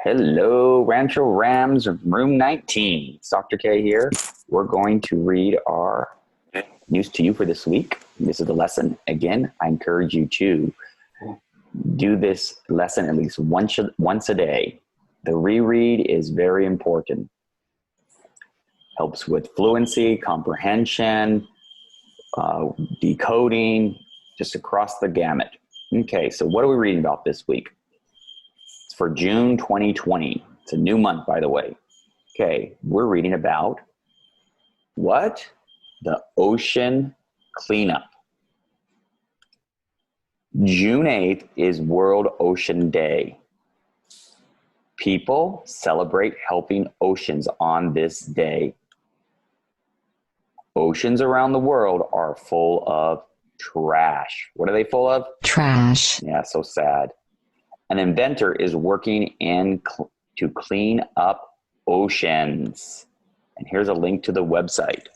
Hello, Rancho Rams, room 19. It's Dr. K here. We're going to read our news to you for this week. This is the lesson. Again, I encourage you to do this lesson at least once a day. The reread is very important. Helps with fluency, comprehension, decoding, just across the gamut. Okay, so what are we reading about this week? It's for June 2020. It's a new month, by the way. Okay, we're reading about what? The ocean cleanup. June 8th is World Ocean Day. People celebrate helping oceans on this day. Oceans around the world are full of trash. What are they full of? Trash. Yeah, so sad. An inventor is working to clean up oceans. And here's a link to the website.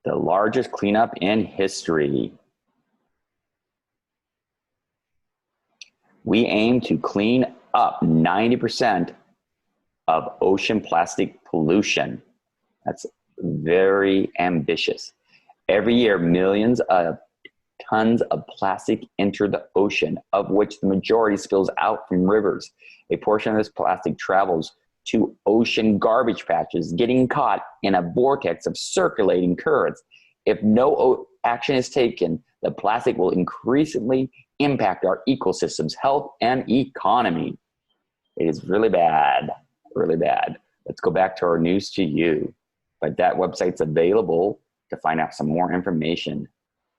The largest cleanup in history. We aim to clean up 90% of ocean plastic pollution. That's very ambitious. Every year, millions of tons of plastic enter the ocean, of which the majority spills out from rivers. A portion of this plastic travels to ocean garbage patches, getting caught in a vortex of circulating currents. If no action is taken, the plastic will increasingly impact our ecosystems, health, and economy. It is really bad, really bad. Let's go back to our news to you. But that website's available to find out some more information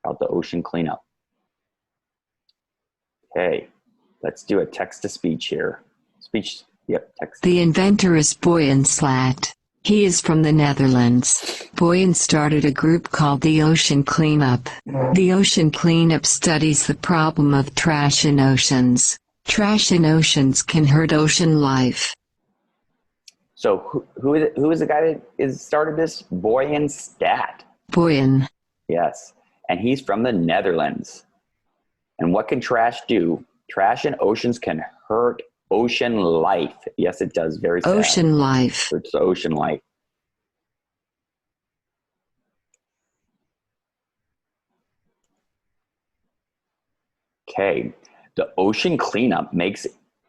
about the ocean cleanup. Okay, let's do a text-to-speech here. Text. The inventor is Boyan Slat. He is from the Netherlands. Boyan started a group called the Ocean Cleanup. The Ocean Cleanup studies the problem of trash in oceans. Trash in oceans can hurt ocean life. So who is the guy that started this? Boyan Stat. Boyan. Yes, and he's from the Netherlands. And what can trash do? Trash in oceans can hurt ocean life. Yes, it does. Very sad. Ocean life. It's ocean life. Okay, the Ocean Cleanup makes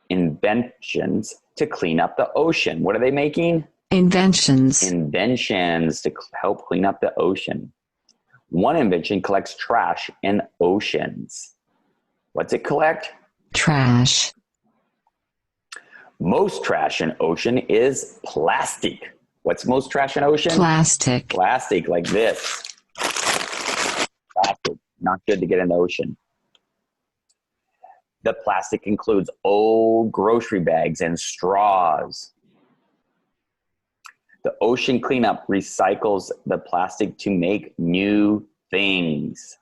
inventions to clean up the ocean. What are they making? Inventions. Inventions to help clean up the ocean. One invention collects trash in oceans. What's it collect? Trash. Most trash in ocean is plastic. What's most trash in ocean? Plastic. Plastic, like this. Plastic, not good to get in the ocean. The plastic includes old grocery bags and straws. The Ocean Cleanup recycles the plastic to make new things.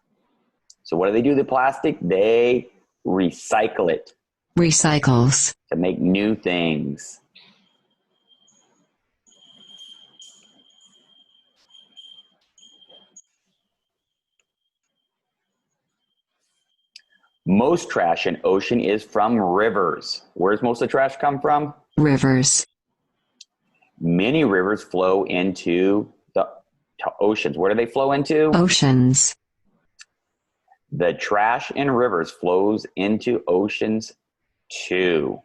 So what do they do with the plastic? They recycle it. Recycles. To make new things. Most trash in ocean is from rivers. Where's most of the trash come from? Rivers. Many rivers flow into the oceans. Where do they flow into? Oceans. The trash in rivers flows into oceans too.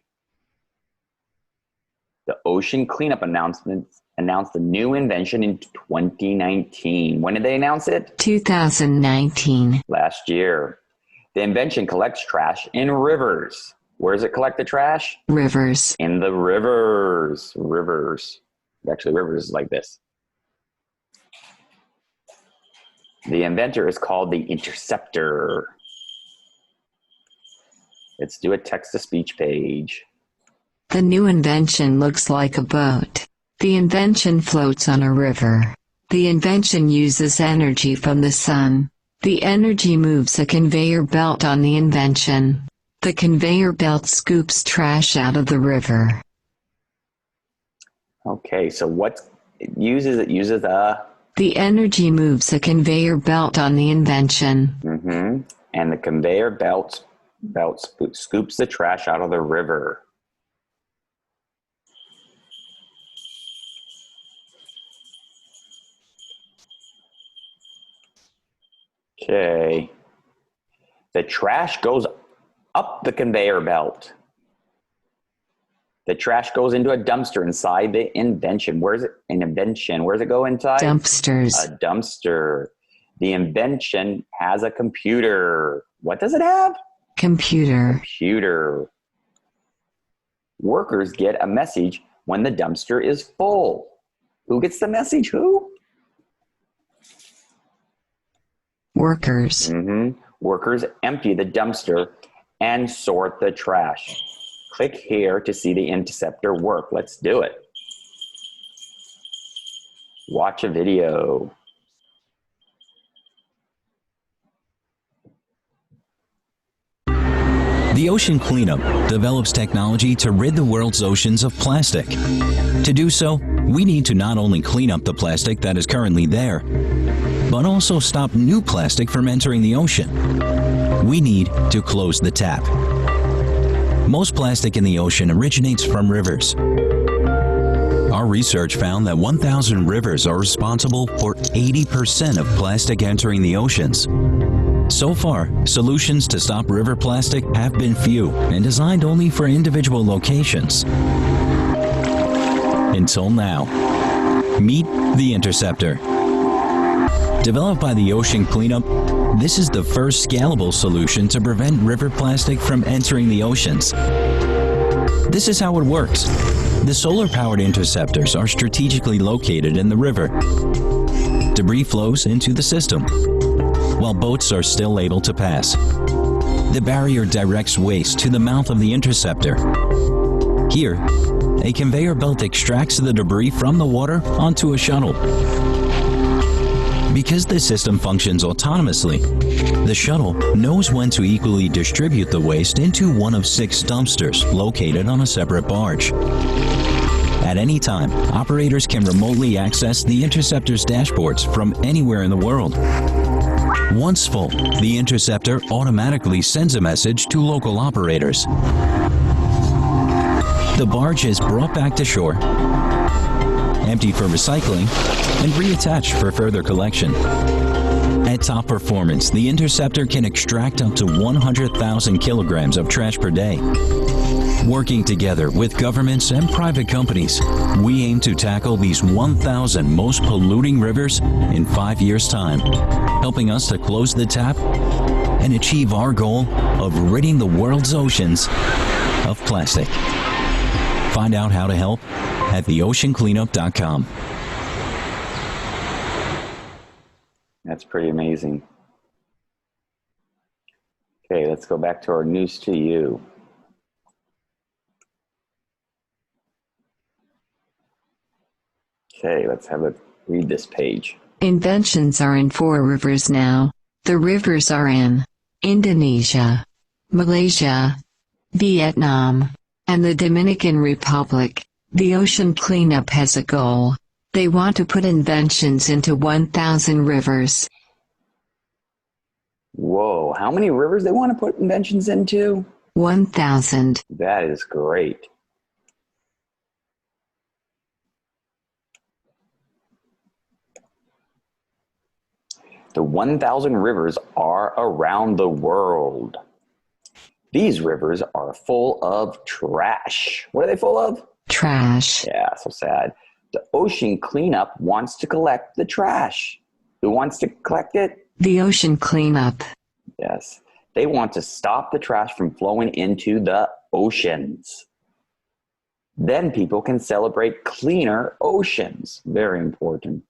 The Ocean Cleanup announced a new invention in 2019. When did they announce it? 2019. Last year. The invention collects trash in rivers. Where does it collect the trash? Rivers. In the rivers. Rivers. Actually, rivers is like this. The inventor is called the interceptor. Let's do a text-to-speech page. The new invention looks like a boat. The invention floats on a river. The invention uses energy from the sun. The energy moves a conveyor belt on the invention. The conveyor belt scoops trash out of the river. Okay, so what it uses? It uses a... The energy moves a conveyor belt on the invention. And the conveyor belt scoops the trash out of the river. Okay. The trash goes up the conveyor belt. The trash goes into a dumpster inside the invention. Where's it? An invention. Where's it go inside? Dumpsters. A dumpster. The invention has a computer. What does it have? Computer. Computer. Workers get a message when the dumpster is full. Who gets the message? Who? Workers. Workers empty the dumpster and sort the trash. Click here to see the interceptor work. Let's do it. Watch a video. The Ocean Cleanup develops technology to rid the world's oceans of plastic. To do so, we need to not only clean up the plastic that is currently there, but also stop new plastic from entering the ocean. We need to close the tap. Most plastic in the ocean originates from rivers. Our research found that 1,000 rivers are responsible for 80% of plastic entering the oceans. So far, solutions to stop river plastic have been few and designed only for individual locations. Until now. Meet the Interceptor. Developed by the Ocean Cleanup, this is the first scalable solution to prevent river plastic from entering the oceans. This is how it works. The solar-powered interceptors are strategically located in the river. Debris flows into the system, while boats are still able to pass. The barrier directs waste to the mouth of the interceptor. Here, a conveyor belt extracts the debris from the water onto a shuttle. Because the system functions autonomously, the shuttle knows when to equally distribute the waste into one of 6 dumpsters located on a separate barge. At any time, operators can remotely access the interceptor's dashboards from anywhere in the world. Once full, the interceptor automatically sends a message to local operators. The barge is brought back to shore, emptied for recycling, and reattached for further collection. At top performance, the interceptor can extract up to 100,000 kilograms of trash per day. Working together with governments and private companies, we aim to tackle these 1,000 most polluting rivers in 5 years' time, helping us to close the tap and achieve our goal of ridding the world's oceans of plastic. Find out how to help at theoceancleanup.com. That's pretty amazing. Okay, let's go back to our News to You. Okay, let's read this page. Inventions are in 4 rivers now. The rivers are in Indonesia, Malaysia, Vietnam, and the Dominican Republic. The Ocean Cleanup has a goal. They want to put inventions into 1,000 rivers. Whoa, how many rivers they want to put inventions into? 1,000. That is great. The 1,000 rivers are around the world. These rivers are full of trash. What are they full of? Trash. Yeah, so sad. The Ocean Cleanup wants to collect the trash. Who wants to collect it? The Ocean Cleanup. Yes. They want to stop the trash from flowing into the oceans. Then people can celebrate cleaner oceans. Very important.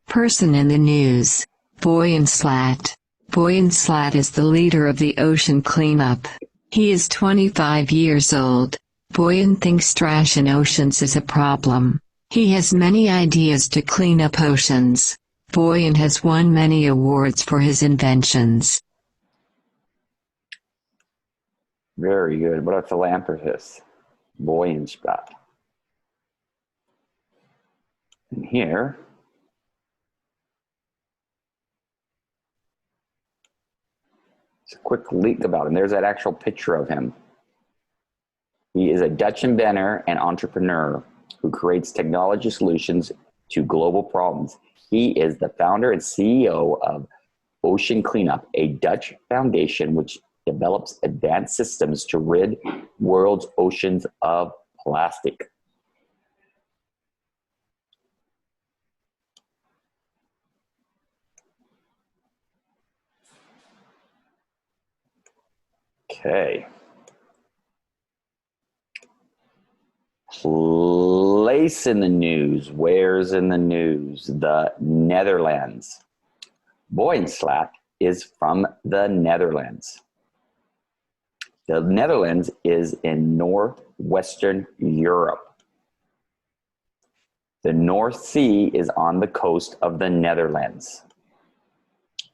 Person in the news. Boyan Slat. Boyan Slat is the leader of the Ocean Cleanup. He is 25 years old. Boyan thinks trash in oceans is a problem. He has many ideas to clean up oceans. Boyan has won many awards for his inventions. Very good. What a philanthropist. Boyan Slat. And here, it's a quick leak about him. There's that actual picture of him. He is a Dutch inventor and entrepreneur who creates technology solutions to global problems. He is the founder and CEO of Ocean Cleanup, a Dutch foundation which develops advanced systems to rid world's oceans of plastic. Okay. Place in the news. Where's in the news? The Netherlands. Boyenslat is from the Netherlands. The Netherlands is in northwestern Europe. The North Sea is on the coast of the Netherlands.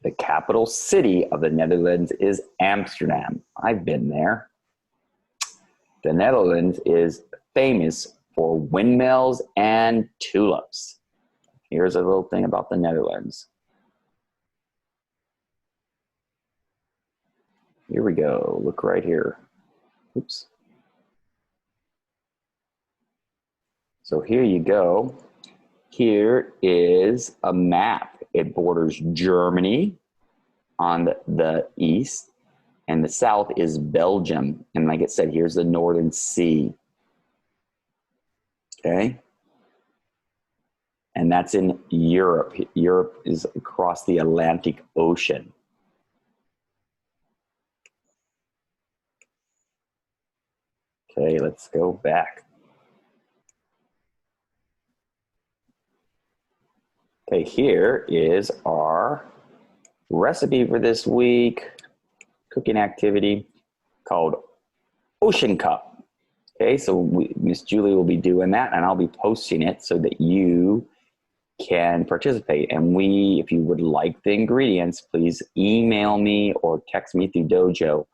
The capital city of the Netherlands is Amsterdam. I've been there. The Netherlands is famous for windmills and tulips. Here's a little thing about the Netherlands. Here we go. Look right here. Oops. So here you go. Here is a map. It borders Germany on the east, and the south is Belgium. And like it said, here's the Northern Sea. Okay. And that's in Europe. Europe is across the Atlantic Ocean. Okay, let's go back. Okay, here is our recipe for this week, cooking activity called Ocean Cup. Okay, so Miss Julie will be doing that, and I'll be posting it so that you can participate. And if you would like the ingredients, please email me or text me through Dojo,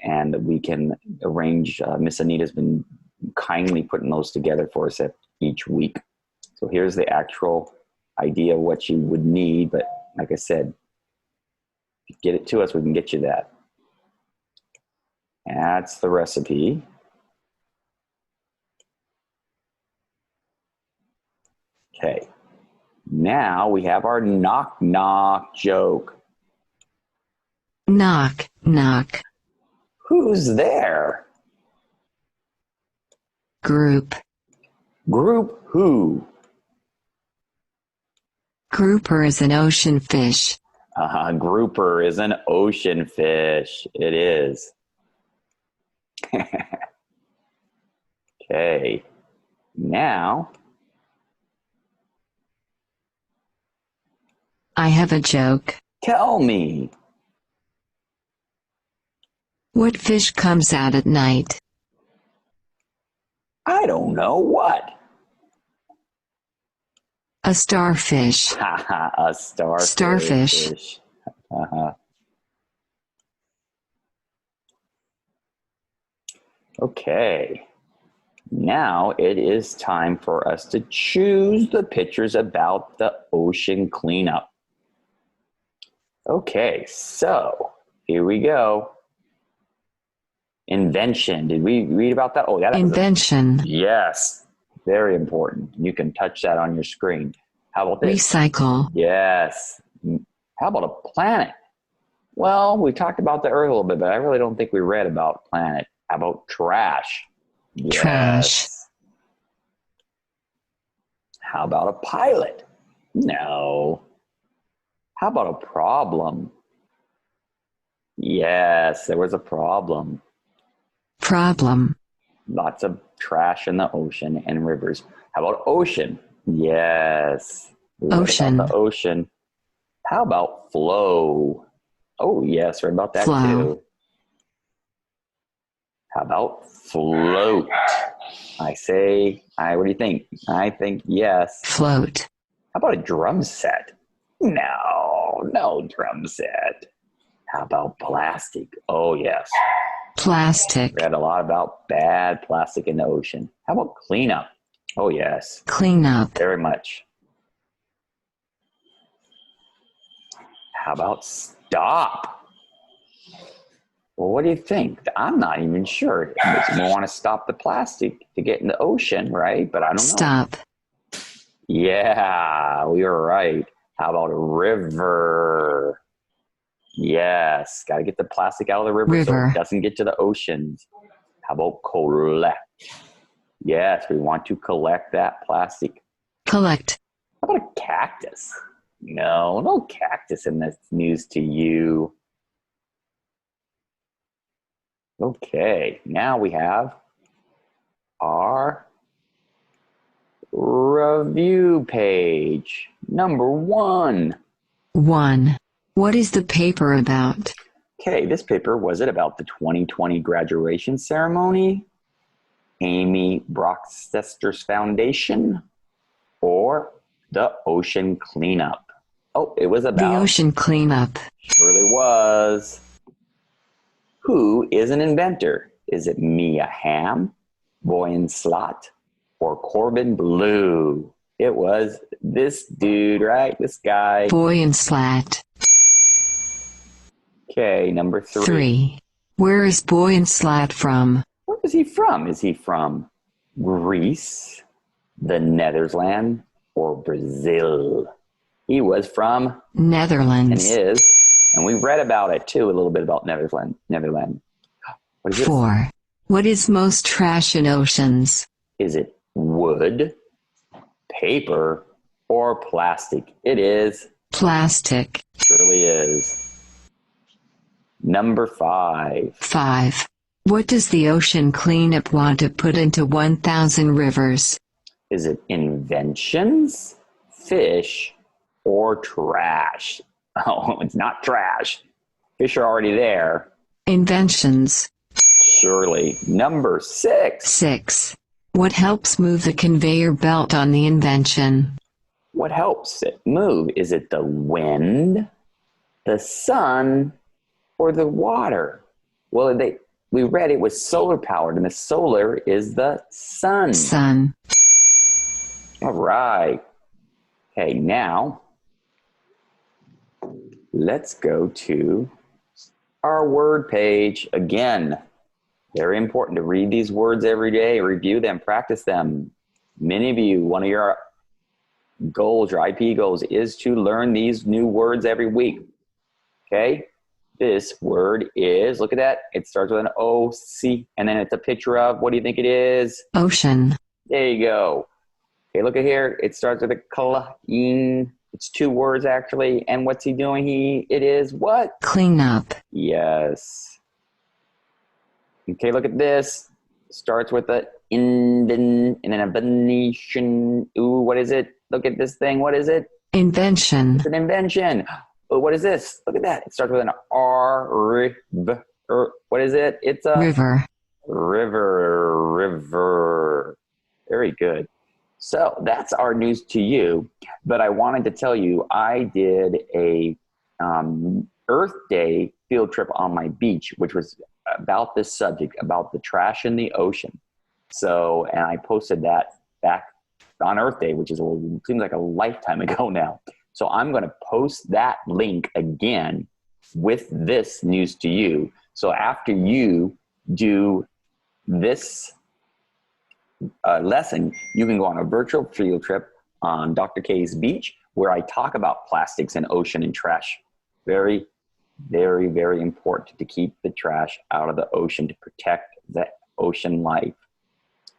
and we can arrange. Miss Anita's been kindly putting those together for us each week. So here's the actual idea of what you would need. But like I said, if you get it to us, we can get you that. That's the recipe. Okay. Now we have our knock knock joke. Knock, knock. Who's there? Group. Group who? Grouper is an ocean fish. Grouper is an ocean fish. It is. Okay. Now. I have a joke. Tell me. What fish comes out at night? I don't know what. A starfish. A starfish. Starfish. Okay. Now it is time for us to choose the pictures about the ocean cleanup. Okay, so here we go. Invention. Did we read about that? Oh, yeah. Invention. Yes. Very important. You can touch that on your screen. How about this? Recycle. Yes. How about a planet? Well, we talked about the Earth a little bit, but I really don't think we read about planet. How about trash? Yes. Trash. How about a pilot? No. How about a problem? Yes, there was a problem. Problem. Lots of trash in the ocean and rivers. How about ocean? Yes. Ocean. The ocean. How about flow? Oh, yes, read about that Flow. too. How about float? What do you think? I think yes. Float. How about a drum set? No drum set. How about plastic? Oh, yes. Plastic. Read a lot about bad plastic in the ocean. How about cleanup? Oh, yes. Cleanup. Very much. How about stop? Well, what do you think? I'm not even sure. We want to stop the plastic to get in the ocean, right? But I don't know. Stop. Yeah, we were right. How about a river? Yes, got to get the plastic out of the river so River. it doesn't get to the oceans. How about collect? Yes, we want to collect that plastic. Collect. How about a cactus? No, no cactus in this news to you. Okay, now we have our review page. Number 1. 1. What is the paper about? Okay, this paper, was it about the 2020 graduation ceremony, Amy Brockstester's Foundation, or the ocean cleanup? Oh, it was about... The ocean cleanup. Surely was. Who is an inventor? Is it Mia Hamm, Boyan Slot, or Corbin Bleu? It was this dude, right? This guy. Boyan Slat. Okay, number 3. 3. Where is Boyan Slat from? Where is he from? Is he from Greece, the Netherlands, or Brazil? He was from and Netherlands. is, and we read about it too, a little bit about Netherlands. What is this? 4. What is most trash in oceans? Is it wood, paper, or plastic? It is. Plastic. Surely is. Number 5. 5. What does the ocean cleanup want to put into 1,000 rivers? Is it inventions, fish, or trash? Oh, it's not trash. Fish are already there. Inventions. Surely. Number 6. 6. What helps move the conveyor belt on the invention? What helps it move? Is it the wind, the sun, or the water? Well, we read it was solar powered, and the solar is the sun. Sun. All right. Okay, now let's go to our word page again. Very important to read these words every day, review them, practice them. Many of you, one of your goals, your IP goals, is to learn these new words every week. Okay? This word is, look at that, it starts with an O-C, and then it's a picture of, what do you think it is? Ocean. There you go. Okay, look at here, it starts with a clean. It's 2 words actually, and what's he doing? It is what? Cleanup. Yes. Okay, look at this. Starts with a indent and then a Venetian. Ooh, what is it? Look at this thing. What is it? Invention. It's an invention. Oh, what is this? Look at that. It starts with an R. What is it? It's a River. River. Very good. So that's our news to you. But I wanted to tell you, I did a Earth Day field trip on my beach, which was about this subject, about the trash in the ocean. So, and I posted that back on Earth Day, which seems like a lifetime ago now. So I'm going to post that link again with this news to you. So after you do this lesson, you can go on a virtual field trip on Dr. K's beach, where I talk about plastics and ocean and trash. Very, very, very important to keep the trash out of the ocean to protect the ocean life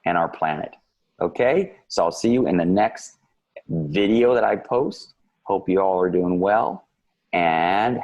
and our planet. Okay, so I'll see you in the next video that I post. Hope you all are doing well, and